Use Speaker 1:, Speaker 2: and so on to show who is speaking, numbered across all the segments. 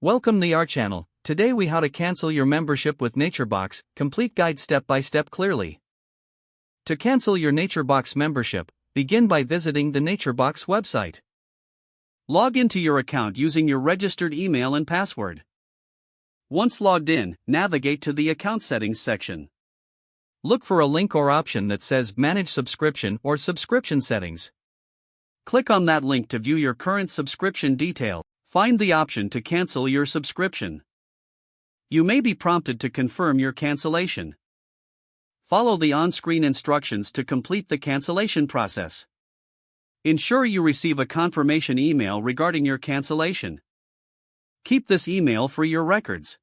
Speaker 1: Welcome to our channel. Today we how to cancel your membership with NatureBox, complete guide step by step clearly. To cancel your NatureBox membership, begin by visiting the NatureBox website. Log into your account using your registered email and password. Once logged in, navigate to the account settings section. Look for a link or option that says Manage Subscription or Subscription Settings. Click on that link to view your current subscription detail. Find the option to cancel your subscription. You may be prompted to confirm your cancellation. Follow the on-screen instructions to complete the cancellation process. Ensure you receive a confirmation email regarding your cancellation. Keep this email for your records.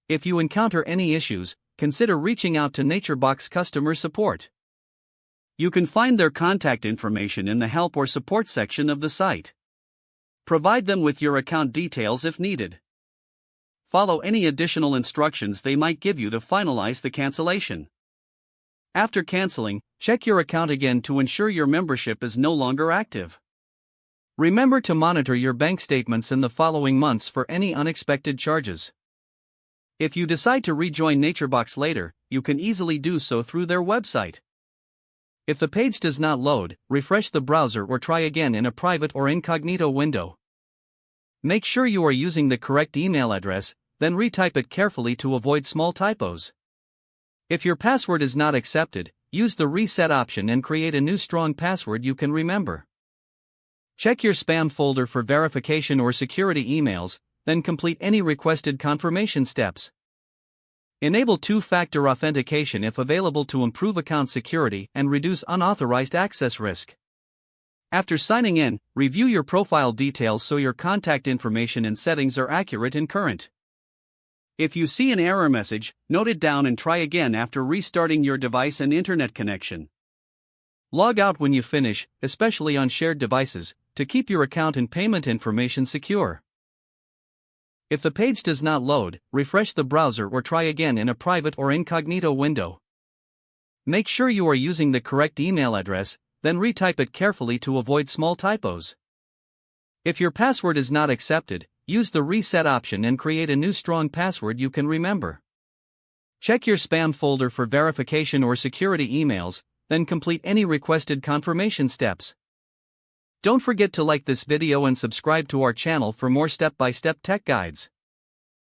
Speaker 1: If you encounter any issues, consider reaching out to NatureBox customer support. You can find their contact information in the help or support section of the site. Provide them with your account details if needed. Follow any additional instructions they might give you to finalize the cancellation. After canceling, check your account again to ensure your membership is no longer active. Remember to monitor your bank statements in the following months for any unexpected charges. If you decide to rejoin NatureBox later, you can easily do so through their website. If the page does not load, refresh the browser or try again in a private or incognito window. Make sure you are using the correct email address, then retype it carefully to avoid small typos. If your password is not accepted, use the reset option and create a new strong password you can remember. Check your spam folder for verification or security emails, then complete any requested confirmation steps. Enable two-factor authentication if available to improve account security and reduce unauthorized access risk. After signing in, review your profile details so your contact information and settings are accurate and current. If you see an error message, note it down and try again after restarting your device and internet connection. Log out when you finish, especially on shared devices, to keep your account and payment information secure. If the page does not load, refresh the browser or try again in a private or incognito window. Make sure you are using the correct email address, then retype it carefully to avoid small typos. If your password is not accepted, use the reset option and create a new strong password you can remember. Check your spam folder for verification or security emails, then complete any requested confirmation steps. Don't forget to like this video and subscribe to our channel for more step-by-step tech guides.